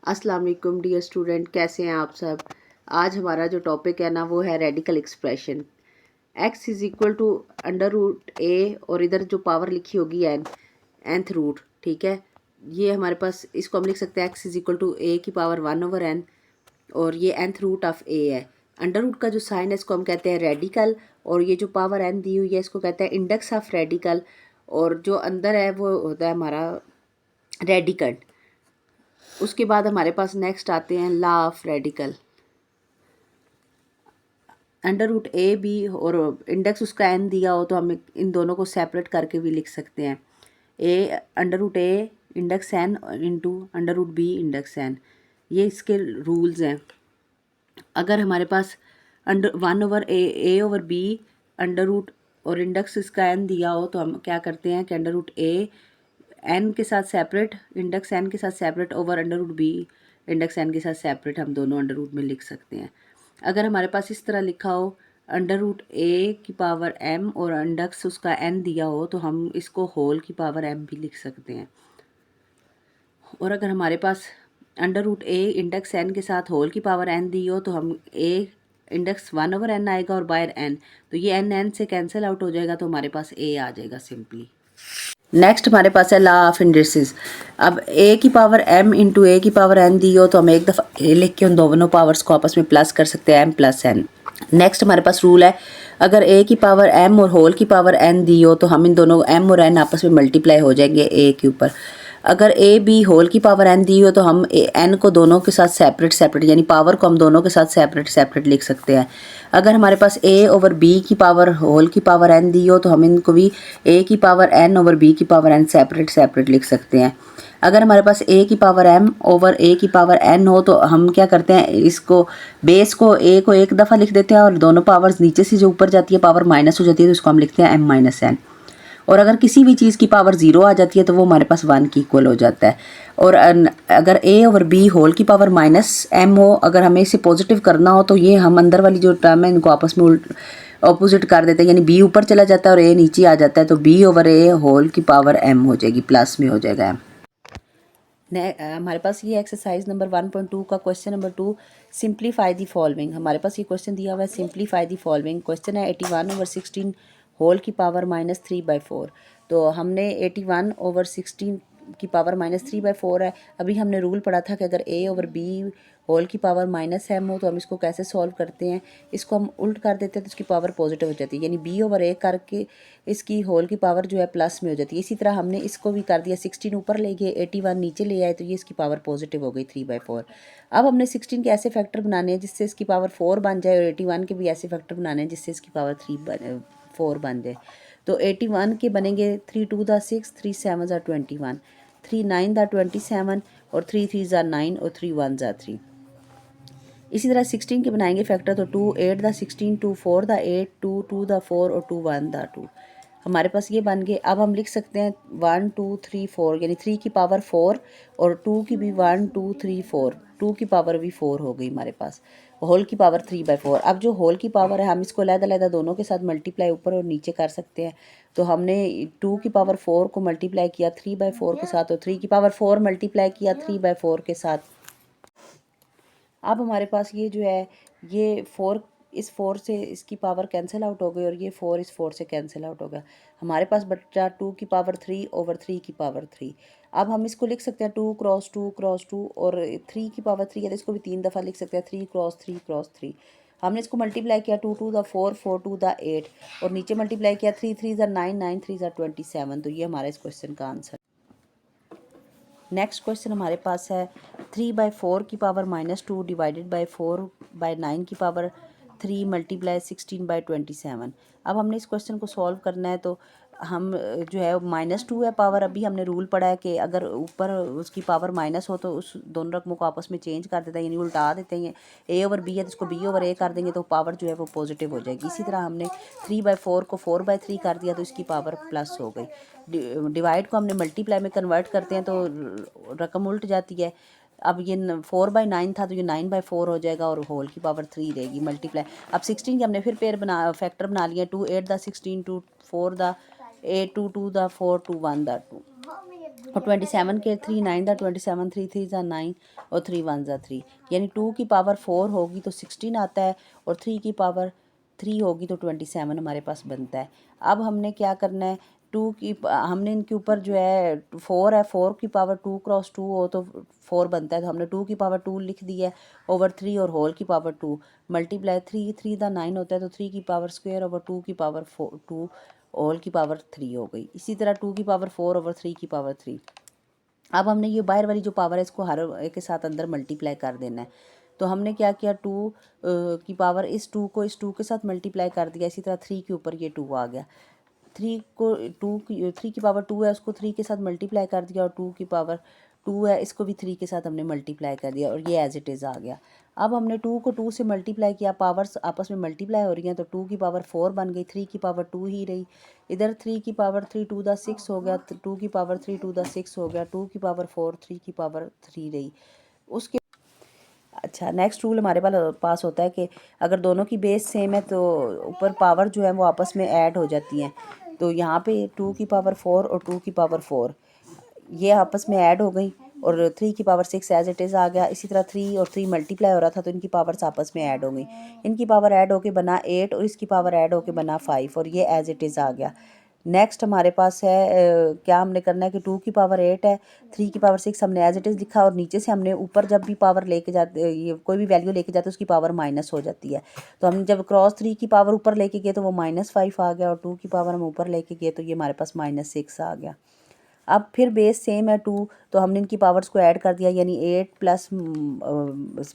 अस्सलाम वालेकुम dear student, कैसे हैं आप सब। आज हमारा जो टॉपिक है ना वो है radical expression. x is equal to under root A और इधर जो पावर लिखी होगी nth रूट, ठीक है। ये हमारे पास इसको हम लिख सकते हैं x इज़ इक्वल टू ए की पावर 1/n और ये nth रूट ऑफ a है। अंडर रूट का जो साइन है इसको हम कहते हैं रेडिकल और ये जो पावर n दी हुई है इसको कहते हैं इंडेक्स ऑफ रेडिकल और जो अंदर है वो होता है हमारा रेडिकल। उसके बाद हमारे पास नेक्स्ट आते हैं law of radical. Under root A B और इंडेक्स उसका एन दिया हो तो हम इन दोनों को सेपरेट करके भी लिख सकते हैं। A under root A index N into under root B index N, ये इसके रूल्स हैं। अगर हमारे पास अंडर 1/a/b अंडर रूट और इंडेक्स इसका एन दिया हो तो हम क्या करते हैं कि अंडर रूट ए एन के साथ सेपरेट, इंडेक्स एन के साथ separate over under root B index n के साथ सेपरेट हम दोनों अंडर रूट में लिख सकते हैं। अगर हमारे पास इस तरह लिखा हो अंडर रूट ए की पावर एम और इंडेक्स उसका एन दिया हो तो हम इसको होल की पावर एम भी लिख सकते हैं। और अगर हमारे पास under root A index n के साथ होल की पावर एन दी हो तो हम ए इंडेक्स 1/n आएगा और बाय एन, तो ये एन से कैंसिल आउट हो जाएगा तो हमारे पास ए आ जाएगा सिंपली। नेक्स्ट हमारे पास है लॉ ऑफ इंडिसेस। अब ए की पावर एम इंटू ए की पावर एन दी हो तो हम एक दफ़ा ए लिख के उन दोनों पावर्स को आपस में प्लस कर सकते हैं, एम प्लस एन। नेक्स्ट हमारे पास रूल है, अगर ए की पावर एम और होल की पावर एन दी हो तो हम इन दोनों एम और एन आपस में मल्टीप्लाई हो जाएंगे ए के ऊपर। अगर ए बी होल की पावर एन दी हो तो हम एन को दोनों के साथ सेपरेट यानी पावर को हम दोनों के साथ सेपरेट लिख सकते हैं। अगर हमारे पास ए ओवर बी की पावर होल की पावर एन दी हो तो हम इनको भी ए की पावर एन ओवर बी की पावर एन सेपरेट लिख सकते हैं। अगर हमारे पास ए की पावर एम ओवर ए की पावर एन हो तो हम क्या करते हैं, इसको बेस को ए को एक दफ़ा लिख देते हैं और दोनों पावर्स नीचे से जो ऊपर जाती है पावर माइनस हो जाती है तो इसको हम लिखते हैं एम माइनस एन। और अगर किसी भी चीज़ की पावर 0 आ जाती है तो वो हमारे पास 1 की इक्वल हो जाता है। और अगर ए ओवर बी होल की पावर माइनस एम हो, अगर हमें इसे पॉजिटिव करना हो तो ये हम अंदर वाली जो टर्म है इनको आपस में अपोजिट कर देते हैं, यानी बी ऊपर चला जाता है और ए नीचे आ जाता है तो बी ओवर ए होल की पावर एम हो जाएगी, प्लस में हो जाएगा एम। हमारे पास ये एक्सरसाइज नंबर 1.2 का question number 2, simplify the following. हमारे पास ये क्वेश्चन दिया हुआ है सिंप्लीफाई दी फॉलोइंग। क्वेश्चन है 81/16 होल की पावर -3/4। तो हमने 81/16 की पावर -3/4 है। अभी हमने रूल पढ़ा था कि अगर ए ओवर बी होल की पावर -m हो तो हम इसको कैसे सॉल्व करते हैं, इसको हम उल्ट कर देते हैं तो इसकी पावर पॉजिटिव हो जाती है, यानी बी ओवर ए करके इसकी होल की पावर जो है प्लस में हो जाती है। इसी तरह हमने इसको भी कर दिया, 16 ऊपर ले गए 81 नीचे ले आए तो ये इसकी पावर पॉजिटिव हो गई 3/4। अब हमने 16 के ऐसे फैक्टर बनाने हैं जिससे इसकी पावर 4 बन जाए और 81 के भी ऐसे फैक्टर बनाने हैं जिससे इसकी पावर 4 बन जाए। तो 81 के बनेंगे 3 2 दा 6, 3 7 दा 21, 3 9 दा 27 और 3 3 दा 9 और 3 1 दा 3। इसी तरह 16 के बनाएंगे फैक्टर तो 2 8 दा 16, 2 4 दा 8, 2 2 दा 4 और 2 1 दा 2। हमारे पास ये बन गए। अब हम लिख सकते हैं 1 2 3 4, यानी 3 की पावर 4 और 2 की भी 1 2 3 4, 2 की पावर भी 4 हो गई हमारे पास, होल की पावर 3/4। अब जो होल की पावर है हम इसको अलग-अलग दोनों के साथ मल्टीप्लाई ऊपर और नीचे कर सकते हैं। तो हमने 2 की पावर 4 को मल्टीप्लाई किया 3/4 के साथ और 3 की पावर 4 मल्टीप्लाई किया 3/4 के साथ। अब हमारे पास ये जो है ये 4 इस 4 से इसकी पावर कैंसिल आउट हो गई और ये 4 इस 4 से कैंसिल आउट हो गया। हमारे पास बचा 2 की पावर 3 ओवर 3 की पावर 3। अब हम इसको लिख सकते हैं 2 क्रॉस 2 क्रॉस 2 और 3 की पावर 3 है तो इसको भी 3 दफ़ा लिख सकते हैं 3 क्रॉस 3 क्रॉस 3। हमने इसको मल्टीप्लाई किया 2 2 दा 4 4 2 दा 8 और नीचे मल्टीप्लाई किया 3 3 दा 9 9 3 दा 27। तो ये हमारा इस क्वेश्चन का आंसर। नेक्स्ट क्वेश्चन हमारे पास है 3/4 की पावर -2 डिवाइडेड बाई 4/9 की पावर 3 मल्टीप्लाई 16/27। अब हमने इस क्वेश्चन को सॉल्व करना है तो हम जो है -2 है पावर, अभी हमने रूल पढ़ा है कि अगर ऊपर उसकी पावर माइनस हो तो उस दोनों रकमों को आपस में चेंज कर देते हैं, यानी उल्टा देते हैं। ए ओवर बी है तो इसको बी ओवर ए कर देंगे तो पावर जो है वो पॉजिटिव हो जाएगी। इसी तरह हमने 3/4 को 4/3 कर दिया तो इसकी पावर प्लस हो गई। डिवाइड को हमने मल्टीप्लाई में कन्वर्ट करते हैं तो रकम उल्ट जाती है। अब ये 4/9 था तो ये 9/4 हो जाएगा और होल की पावर 3 रहेगी मल्टीप्लाई। अब 16 के हमने फिर फैक्टर बना लिया 2 8 दा 16, 2 4 दा 8, 2 2 दा 4, 2 1 दा 2। और 27 के 3 9 दा 27 3 3 ज़ा 9 और 3 1 ज़ा 3, यानी 2 की पावर 4 होगी तो 16 आता है और 3 की पावर 3 होगी तो 27 हमारे पास बनता है। अब हमने क्या करना है, हमने इनके ऊपर जो है 4 है, 4 की पावर 2 क्रॉस 2 हो तो 4 बनता है, तो हमने 2 की पावर 2 लिख दिया है ओवर 3 और होल की पावर 2 मल्टीप्लाई 3 3 दा 9 होता है तो 3 की पावर स्क्वायर ओवर 2 की पावर 2 होल की पावर 3 हो गई। इसी तरह 2 की पावर 4 ओवर 3 की पावर 3। अब हमने ये बाहर वाली जो पावर है इसको हर एक के साथ अंदर मल्टीप्लाई कर देना है। तो हमने क्या किया, 2 की पावर इस 2 को इस 2 के साथ मल्टीप्लाई कर दिया। इसी तरह 3 के ऊपर ये 2 आ गया, 3 की पावर 2 है उसको 3 के साथ मल्टीप्लाई कर दिया और 2 की पावर 2 है इसको भी 3 के साथ हमने मल्टीप्लाई कर दिया और ये एज इट इज़ आ गया। अब हमने 2 को 2 से मल्टीप्लाई किया, पावर्स आपस में मल्टीप्लाई हो रही हैं तो 2 की पावर 4 बन गई, 3 की पावर 2 ही रही। इधर 3 की पावर 3 2 दा 6 हो गया, 2 की पावर 3 2 दा 6 हो गया, 2 की पावर 4 3 की पावर 3 रही। उसके अच्छा, नेक्स्ट रूल हमारे पास होता है कि अगर दोनों की बेस सेम है तो ऊपर पावर जो है वो आपस में ऐड हो जाती हैं। तो यहाँ पे 2 की पावर 4 और 2 की पावर 4 ये आपस में ऐड हो गई और 3 की पावर 6 एज इट इज़ आ गया। इसी तरह 3 और 3 मल्टीप्लाई हो रहा था तो इनकी पावर्स आपस में ऐड हो गई। इनकी पावर ऐड होके बना 8 और इसकी पावर ऐड होके बना 5 और ये एज इट इज़ आ गया। नेक्स्ट हमारे पास है क्या हमने करना है कि 2 की पावर 8 है, 3 की पावर 6 हमने एज इट इज़ लिखा और नीचे से हमने ऊपर जब भी पावर लेके जाते, ये कोई भी वैल्यू लेके जाते उसकी पावर माइनस हो जाती है। तो हम जब क्रॉस 3 की पावर ऊपर लेके गए तो वो -5 आ गया और 2 की पावर हम ऊपर लेके गए तो ये हमारे पास -6 आ गया। अब फिर बेस सेम है 2 तो हमने इनकी पावर्स को ऐड कर दिया, यानी 8 प्लस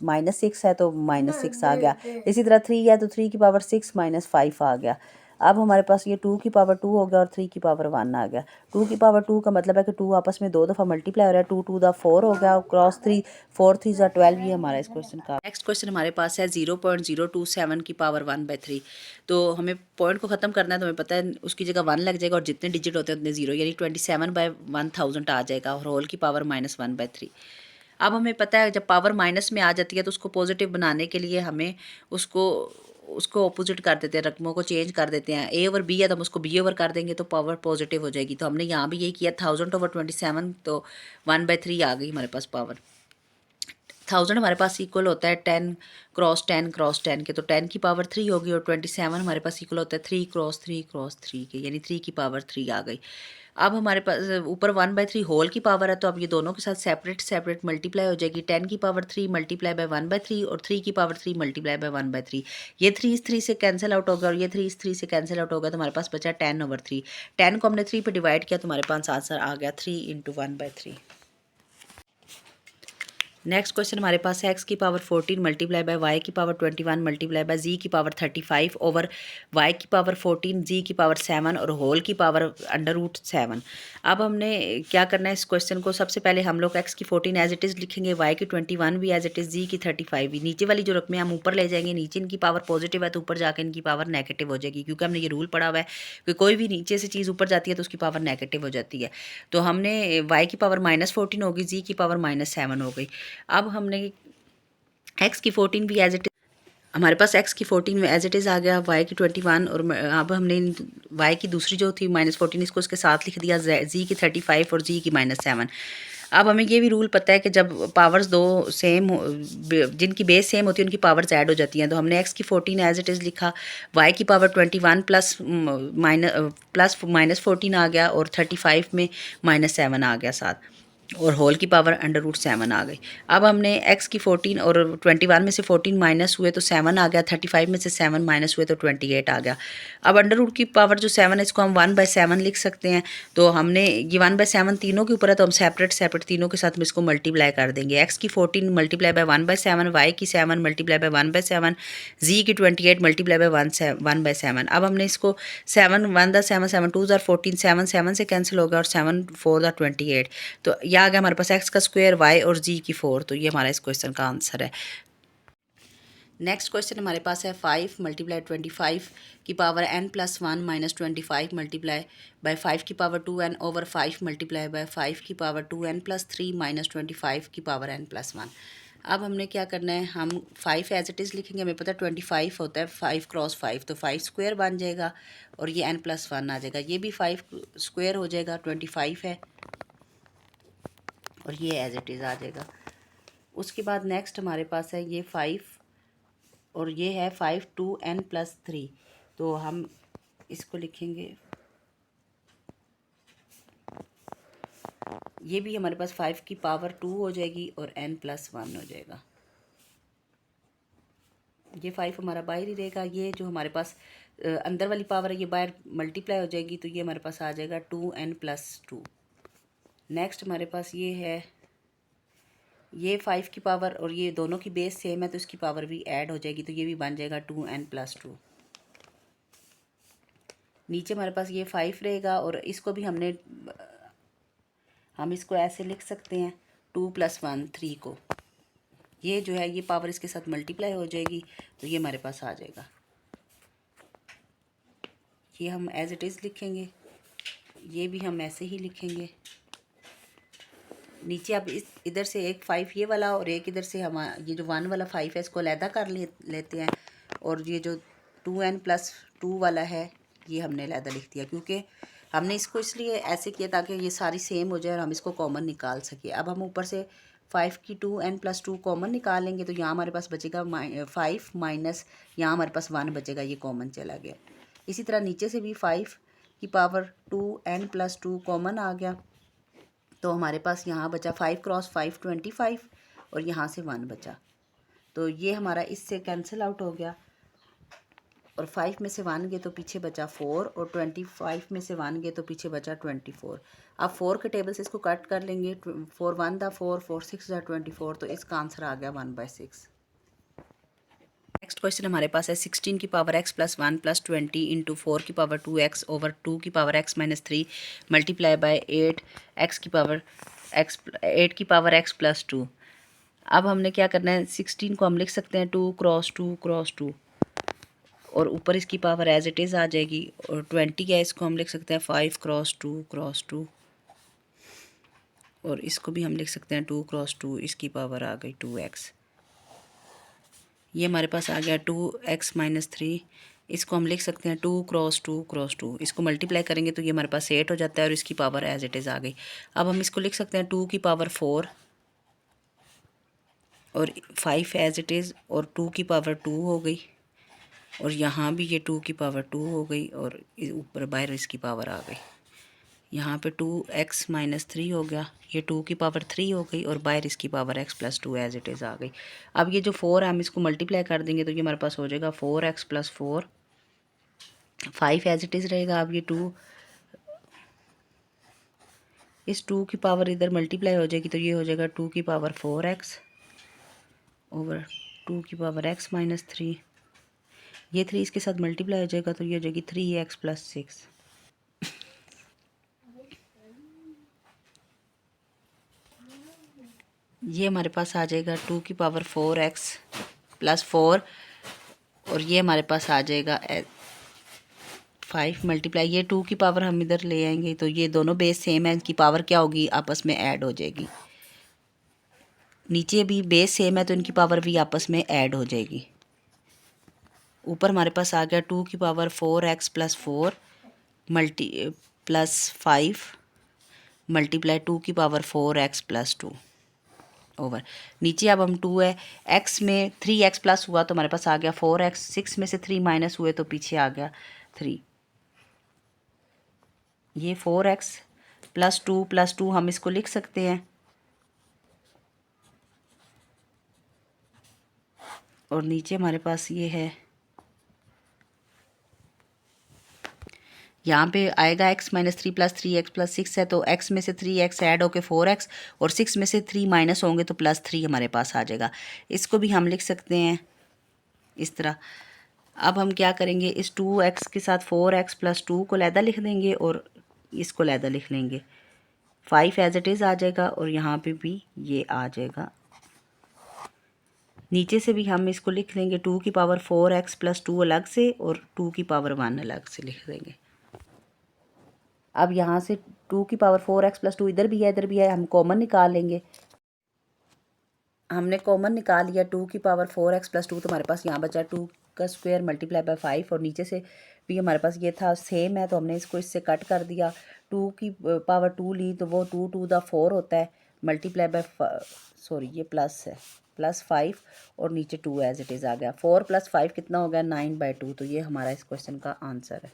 -6 है तो -6 आ गया। इसी तरह 3 है तो 3 की पावर 6 -5 आ गया। अब हमारे पास ये 2 की पावर 2 हो गया और 3 की पावर 1 आ गया। 2 की पावर 2 का मतलब है कि 2 आपस में 2 दफ़ा मल्टीप्लाई हो रहा है, 2 2 दा 4 हो गया, क्रॉस 3 4 3 ज़ा 12। ये हमारा इस क्वेश्चन का नेक्स्ट क्वेश्चन हमारे पास है 0.027 की पावर 1/3। तो हमें पॉइंट को ख़त्म करना है तो हमें पता है उसकी जगह 1 लग जाएगा और जितने डिजिट होते हैं उतने 0, यानी 27/1000 आ जाएगा और होल की पावर -1/3। अब हमें पता है जब पावर माइनस में आ जाती है तो उसको पॉजिटिव बनाने के लिए हमें उसको उसको ऑपोजिट कर देते हैं, रकमों को चेंज कर देते हैं। ए ओवर बी है तो हम उसको बी ओवर कर देंगे तो पावर पॉजिटिव हो जाएगी। तो हमने यहाँ भी यही किया, 1000/27 तो 1/3 आ गई हमारे पास पावर। 1000 हमारे पास इक्वल होता है 10 क्रॉस 10 क्रॉस 10 के, तो 10 की पावर 3 होगी और 27 हमारे पास इक्वल होता है 3 क्रॉस 3 क्रॉस 3 के, यानी 3 की पावर 3 आ गई। अब हमारे पास ऊपर 1/3 होल की पावर है तो अब ये दोनों के साथ सेपरेट सेपरेट मल्टीप्लाई हो जाएगी। 10 की पावर 3 मल्टीप्लाई बाय 1/3 और 3 की पावर 3 मल्टीप्लाई बाय 1/3। ये 3 इस 3 से कैंसिल आउट होगा और ये 3 इस 3 से कैंसिल आउट होगा तो हमारे पास बचा 10/3। 10 को हमने 3 पे डिवाइड किया तो हमारे पास आंसर आ गया 3 × 1/3। नेक्स्ट क्वेश्चन हमारे पास है एक्स की पावर 14 मल्टीप्लाई बाय वाई की पावर 21 मल्टीप्लाई बाय जी की पावर 35 ओवर वाई की पावर 14 जी की पावर 7 और होल की पावर √7। अब हमने क्या करना है इस क्वेश्चन को, सबसे पहले हम लोग एक्स की 14 एज इट इज़ लिखेंगे, वाई की 21 भी एज इट इज़, जी की 35 भी। नीचे वाली जो रकमें हम ऊपर ले जाएंगे, नीचे इनकी पावर पॉजिटिव है तो ऊपर जाकर इनकी पावर नेगेटिव हो जाएगी, क्योंकि हमने ये रूल पढ़ा हुआ है कि कोई भी नीचे से चीज़ ऊपर जाती है तो उसकी पावर नेगेटिव हो जाती है। तो हमने वाई की पावर -14 होगी, जी की पावर -7 हो गई। अब हमने एक्स की 14 भी एज इट हमारे पास एक्स की 14 में एज इट इज़ आ गया, वाई की 21 और अब हमने वाई की दूसरी जो थी -14 इसको इसके साथ लिख दिया, जी की 35 और जी की -7। अब हमें ये भी रूल पता है कि जब पावर्स दो सेम हो, जिनकी बेस सेम होती है उनकी पावर्स ऐड हो जाती हैं। तो हमने एक्स की 14 एज इट इज़ लिखा, वाई की पावर 21 प्लस -14 आ गया और 35 में -7 आ गया साथ, और होल की पावर √7 आ गई। अब हमने x की 14 और 21 में से 14 माइनस हुए तो 7 आ गया, 35 में से 7 माइनस हुए तो 28 आ गया। अब √ की पावर जो 7 है इसको हम 1/7 लिख सकते हैं। तो हमने ये 1/7 तीनों के ऊपर है तो हम सेपरेट सेपरेट तीनों के साथ में इसको मल्टीप्लाई कर देंगे। x की 14 मल्टीप्लाई बाय 1/7, वाई की 7 मल्टीप्लाई बाय 1/7, जी की 28 मल्टीप्लाई बाय 1/7। अब हमने इसको 7 1 7 7 2 14, 7 7 से कैंसिल हो गया और 7 4 28। तो यह आ गया हमारे पास एक्स का स्क्वायर, वाई और जी की 4। तो ये हमारा इस क्वेश्चन का आंसर है। नेक्स्ट क्वेश्चन हमारे पास है 5 मल्टीप्लाई 25 की पावर n+1 - 25 मल्टीप्लाई बाय 5 की power 2n over 5 multiply by 5 की पावर 2n+3 - 25 की पावर n+1। अब हमने क्या करना है, हम 5 एज इट इज़ लिखेंगे। हमें पता है 25 होता है 5 क्रॉस 5 तो 5 स्क्वायर बन जाएगा और ये n+1 आ जाएगा। ये भी 5 स्क्वायर हो जाएगा, 25 है और ये एज इट इज़ आ जाएगा। उसके बाद नेक्स्ट हमारे पास है ये 5 और ये है 5 2n+3। तो हम इसको लिखेंगे, ये भी हमारे पास 5 की पावर 2 हो जाएगी और n+1 हो जाएगा। ये 5 हमारा बाहर ही रहेगा, ये जो हमारे पास अंदर वाली पावर है ये बाहर मल्टीप्लाई हो जाएगी, तो ये हमारे पास आ जाएगा 2n+2। नेक्स्ट हमारे पास ये है, ये 5 की पावर और ये दोनों की बेस सेम है तो इसकी पावर भी ऐड हो जाएगी, तो ये भी बन जाएगा 2n+2। नीचे हमारे पास ये 5 रहेगा और इसको भी हम इसको ऐसे लिख सकते हैं 2 + 1 3 को, ये जो है ये पावर इसके साथ मल्टीप्लाई हो जाएगी, तो ये हमारे पास आ जाएगा। ये हम एज इट इज़ लिखेंगे, ये भी हम ऐसे ही लिखेंगे। नीचे अब इस इधर से एक 5 ये वाला और एक इधर से हम ये जो 1 वाला 5 है इसको अलहदा कर लेते हैं, और ये जो 2n+2 वाला है ये हमने अलहदा लिख दिया, क्योंकि हमने इसको इसलिए ऐसे किया ताकि ये सारी सेम हो जाए और हम इसको कॉमन निकाल सके। अब हम ऊपर से 5 की 2n+2 कॉमन निकालेंगे, तो यहाँ हमारे पास बचेगा 5 माइनस यहाँ हमारे पास 1 बचेगा, ये कॉमन चला गया। इसी तरह नीचे से भी 5 की पावर 2n+2 कॉमन आ गया, तो हमारे पास यहाँ बचा 5 × 5 25 और यहाँ से 1 बचा, तो ये हमारा इससे कैंसिल आउट हो गया। और 5 में से 1 गए तो पीछे बचा 4 और 25 में से 1 गए तो पीछे बचा 24। अब 4 के टेबल से इसको कट कर लेंगे, 4 1 दा 4 4 6 दा 24, तो इसका आंसर आ गया 1/6। नेक्स्ट क्वेश्चन हमारे पास है 16 की पावर x + 1 + 20 इंटू 4 की पावर 2x ओवर 2 की पावर x - 3 मल्टीप्लाई बाय 8 की पावर x + 2। अब हमने क्या करना है, 16 को हम लिख सकते हैं 2 × 2 × 2 और ऊपर इसकी पावर एज इट इज़ आ जाएगी, और 20 है इसको हम लिख सकते हैं 5 × 2 × 2 और इसको भी हम लिख सकते हैं 2 × 2, इसकी पावर आ गई 2x। ये हमारे पास आ गया 2x - 3, इसको हम लिख सकते हैं 2 × 2 × 2, इसको मल्टीप्लाई करेंगे तो ये हमारे पास 8 हो जाता है और इसकी पावर एज इट इज़ आ गई। अब हम इसको लिख सकते हैं 2 की पावर 4 और 5 एज इट इज़ और 2 की पावर 2 हो गई, और यहाँ भी ये 2 की पावर 2 हो गई और ऊपर बाहर इसकी पावर आ गई। यहाँ पे 2x - 3 हो गया, ये 2 की पावर 3 हो गई और बाहर इसकी power x + 2 as it is आ गई। अब ये जो 4 है हम इसको मल्टीप्लाई कर देंगे तो ये हमारे पास हो जाएगा 4x + 4, 5 एज इट इज़ रहेगा। अब ये 2 इस 2 की पावर इधर मल्टीप्लाई हो जाएगी तो ये हो जाएगा 2 की पावर 4x ओवर 2 की पावर x - 3, ये 3 इसके साथ मल्टीप्लाई हो जाएगा तो ये हो जाएगी 3x + 6। ये हमारे पास आ जाएगा 2 की पावर 4x + 4 और ये हमारे पास आ जाएगा 5 मल्टीप्लाई, ये 2 की पावर हम इधर ले आएंगे तो ये दोनों बेस सेम है, इनकी पावर क्या होगी, आपस में ऐड हो जाएगी। नीचे भी बेस सेम है तो इनकी पावर भी आपस में ऐड हो जाएगी। ऊपर हमारे पास आ गया 2 की पावर 4x + 4 प्लस 5 मल्टीप्लाई 2 की पावर 4x + 2 ओवर नीचे अब हम 2 है, x में 3x प्लस हुआ तो हमारे पास आ गया 4x, 6 में से 3 माइनस हुए तो पीछे आ गया 3। ये 4x + 2 हम इसको लिख सकते हैं, और नीचे हमारे पास ये है, यहाँ पे आएगा x - 3 + 3x + 6 है तो x में से 3x ऐड होके 4x और 6 में से 3 माइनस होंगे तो +3 हमारे पास आ जाएगा। इसको भी हम लिख सकते हैं इस तरह। अब हम क्या करेंगे, इस 2x के साथ 4x + 2 को अलहदा लिख देंगे और इसको अलहदा लिख लेंगे, 5 एज इट इज़ आ जाएगा और यहाँ पे भी ये आ जाएगा। नीचे से भी हम इसको लिख लेंगे 2 की पावर 4x + 2 अलग से और 2 की पावर 1 अलग से लिख देंगे। अब यहाँ से 2 की पावर 4x + 2 इधर भी है इधर भी है, हम कॉमन निकाल लेंगे। हमने कॉमन निकाल लिया 2 की पावर 4x + 2, तो हमारे पास यहाँ बचा 2 का स्क्वायर मल्टीप्लाई बाय 5 और नीचे से भी हमारे पास ये था सेम है तो हमने इसको इससे कट कर दिया। 2 की पावर 2 ली तो वो 2 2 दा 4 होता है, मल्टीप्लाई बाय सॉरी ये प्लस है, +5 और नीचे 2 एज इट इज़ आ गया। 4 + 5 कितना हो गया 9/2। तो ये हमारा इस क्वेश्चन का आंसर है।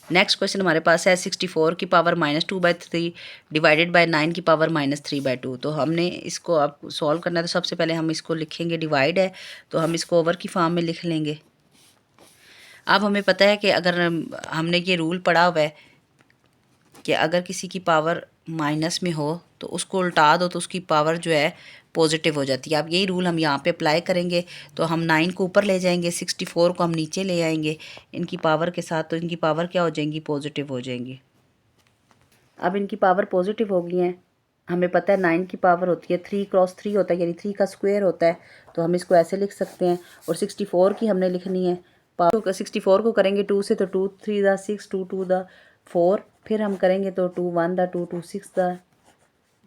नेक्स्ट क्वेश्चन हमारे पास है 64 की पावर -2/3 डिवाइडेड बाय 9 की पावर -3/2। तो हमने इसको अब सॉल्व करना है। तो सबसे पहले हम इसको लिखेंगे, डिवाइड है तो हम इसको ओवर की फॉर्म में लिख लेंगे। अब हमें पता है कि अगर हमने ये रूल पढ़ा हुआ है कि अगर किसी की पावर माइनस में हो तो उसको उल्टा दो तो उसकी पावर जो है पॉजिटिव हो जाती है। अब यही रूल हम यहाँ पे अप्लाई करेंगे। तो हम 9 को ऊपर ले जाएंगे, 64 को हम नीचे ले आएंगे इनकी पावर के साथ, तो इनकी पावर क्या हो जाएंगी, पॉजिटिव हो जाएंगी। अब इनकी पावर पॉजिटिव हो गई हैं। हमें पता है 9 की पावर होती है 3 × 3 होता है, यानी 3 का स्क्वायर होता है। तो हम इसको ऐसे लिख सकते हैं। और 64 की हमने लिखनी है, 64 को करेंगे 2 से तो 2 3 दा 6, 2 2 दा 4, फिर हम करेंगे तो 2 1 दा 2 2 6 दा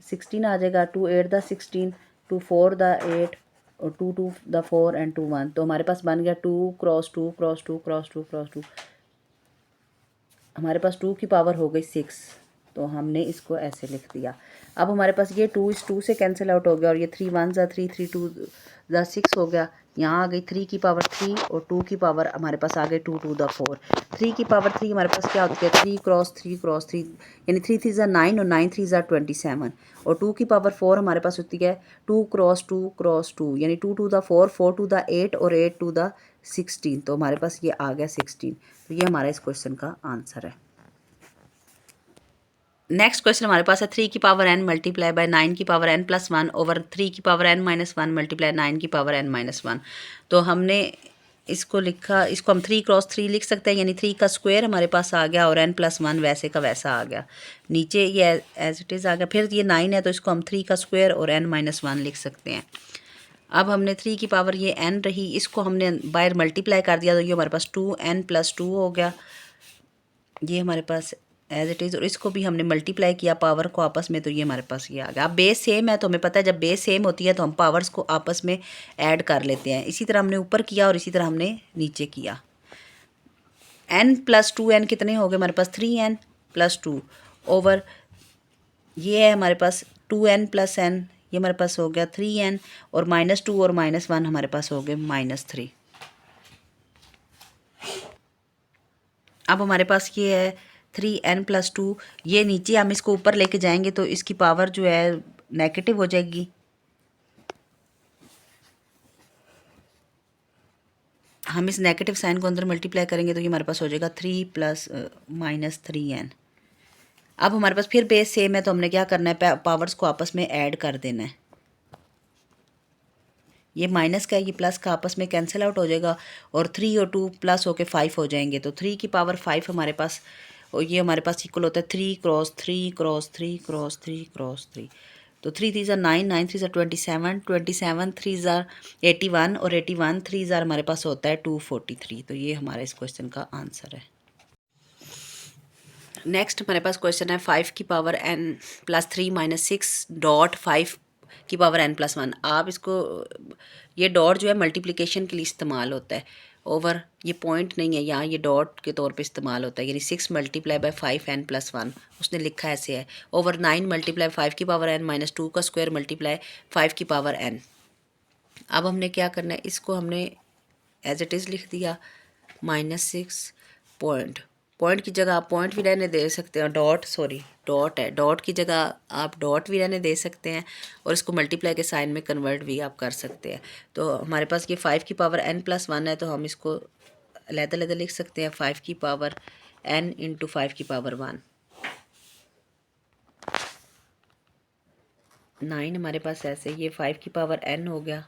16 आ जाएगा, 2 8 दा 16, 2 4 दा 8 और 2 2 दा 4 एंड 2 1। तो हमारे पास बन गया 2 × 2 × 2 × 2 × 2। हमारे पास 2 की पावर हो गई 6। तो हमने इसको ऐसे लिख दिया। अब हमारे पास ये 2 इस 2 से कैंसिल आउट हो गया और ये 3 1 ज़ा 3 3 2 ज़ा 6 हो गया। यहाँ आ गई 3 की पावर 3 और 2 की पावर हमारे पास आ गई 2 2 दा 4। 3 की पावर 3 हमारे पास क्या होती है 3 × 3 × 3, यानी 3 3 ज़ा 9 और 9 3 ज़ा 27। और 2 की पावर 4 हमारे पास होती है 2 × 2 × 2, यानी 2 2 दा 4, 4 2 दा 8 और 8 2 दा 16। तो हमारे पास ये आ गया 16। तो ये हमारा इस क्वेश्चन का आंसर है। नेक्स्ट क्वेश्चन हमारे पास है 3 की पावर n मल्टीप्लाई बाय 9 की पावर n+1 ओवर 3 की पावर n-1 मल्टीप्लाई 9 की पावर n-1। तो हमने इसको लिखा, इसको हम 3 × 3 लिख सकते हैं, यानी 3 का स्क्वायर हमारे पास आ गया और n+1 वैसे का वैसा आ गया। नीचे ये एज इट इज़ आ गया। फिर ये 9 है तो इसको हम 3 का स्क्वायर और n-1 लिख सकते हैं। अब हमने 3 की पावर ये n रही, इसको हमने बाहर मल्टीप्लाई कर दिया तो ये हमारे पास 2n+2 हो गया। ये हमारे पास एज इट इज़, और इसको भी हमने मल्टीप्लाई किया पावर को आपस में, तो ये हमारे पास ये आ गया। अब बेस सेम है तो हमें पता है जब बेस सेम होती है तो हम पावर्स को आपस में ऐड कर लेते हैं। इसी तरह हमने ऊपर किया और इसी तरह हमने नीचे किया। n+2n कितने हो गए हमारे पास 3n+2 ओवर ये है हमारे पास 2n+n, ये हमारे पास हो गया 3n और -2 और -1 हमारे पास हो गए -3। अब हमारे पास ये है 3n+2, ये नीचे हम इसको ऊपर लेके जाएंगे तो इसकी पावर जो है नेगेटिव हो जाएगी। हम इस नेगेटिव साइन को अंदर मल्टीप्लाई करेंगे तो ये हमारे पास हो जाएगा 3 + -3n। अब हमारे पास फिर बेस सेम है तो हमने क्या करना है, पावर्स को आपस में ऐड कर देना है। ये माइनस का ये प्लस का आपस में कैंसिल आउट हो जाएगा और 3 और 2 प्लस होके 5 हो जाएंगे। तो 3 की पावर 5 हमारे पास, और ये हमारे पास इक्वल होता है 3 × 3 × 3 × 3 × 3। तो 3 3 ज़ा 9, 9 3 ज़ा 27, 27 3 ज़ा 81 और 81 3 ज़ा हमारे पास होता है 243। तो ये हमारा इस क्वेश्चन का आंसर है। नेक्स्ट हमारे पास क्वेश्चन है 5 की पावर n+3 - 6 डॉट 5 की पावर n+1। आप इसको, ये डॉट जो है मल्टीप्लिकेशन के लिए इस्तेमाल होता है, ओवर ये पॉइंट नहीं है यहाँ, ये डॉट के तौर पे इस्तेमाल होता है। यानी 6 × 5 n+1 उसने लिखा ऐसे है, ओवर 9 × 5 की पावर n - 2 का स्क्वायर मल्टीप्लाई 5 की पावर n। अब हमने क्या करना है, इसको हमने एज इट इज़ लिख दिया -6 पॉइंट, पॉइंट की जगह आप पॉइंट भी रहने दे सकते हैं, डॉट है, डॉट की जगह आप डॉट भी रहने दे सकते हैं और इसको मल्टीप्लाई के साइन में कन्वर्ट भी आप कर सकते हैं। तो हमारे पास ये 5 की पावर n+1 है तो हम इसको अलग-अलग लिख सकते हैं, 5 की पावर n × 5 की पावर 1। 9 हमारे पास ऐसे, ये 5 की पावर n हो गया,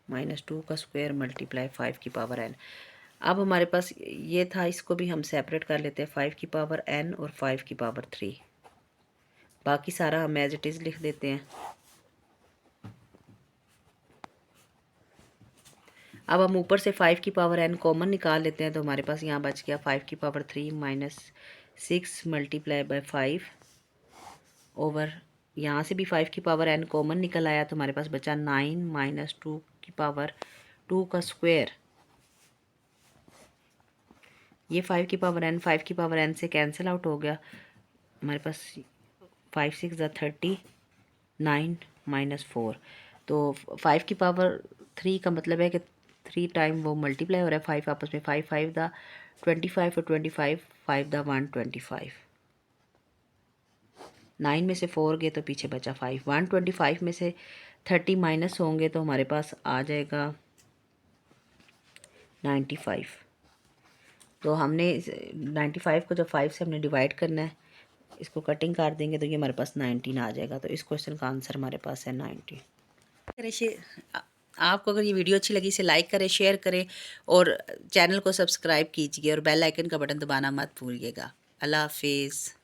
-2 का स्क्वायर मल्टीप्लाई 5 की पावर n। अब हमारे पास ये था, इसको भी हम सेपरेट कर लेते हैं, 5 की पावर n और 5 की पावर 3। बाकी सारा हम एज इट इज़ लिख देते हैं। अब हम ऊपर से 5 की पावर n कॉमन निकाल लेते हैं तो हमारे पास यहाँ बच गया 5 की पावर 3 - 6 मल्टीप्लाई बाय 5 ओवर, यहाँ से भी 5 की पावर n कॉमन निकल आया तो हमारे पास बचा 9 - 2 की पावर 2 का स्क्वायर। ये 5 की पावर n 5 की पावर n से कैंसिल आउट हो गया। हमारे पास 5 6 ज़ा 30, 9 -4। तो 5 की पावर 3 का मतलब है कि 3 टाइम वो मल्टीप्लाई हो रहा है 5 आपस में। 5 5 दा 25 और 25 5 दा 125। 9 में से 4 गए तो पीछे बचा 5। 125 में से 30 माइनस होंगे तो हमारे पास आ जाएगा 95। तो हमने 95 को जब 5 से हमने डिवाइड करना है, इसको कटिंग कर देंगे तो ये हमारे पास 19 आ जाएगा। तो इस क्वेश्चन का आंसर हमारे पास है 90। आपको अगर ये वीडियो अच्छी लगी इसे लाइक करें, शेयर करें और चैनल को सब्सक्राइब कीजिए और बेल आइकन का बटन दबाना मत भूलिएगा। अल्लाह हाफिज़।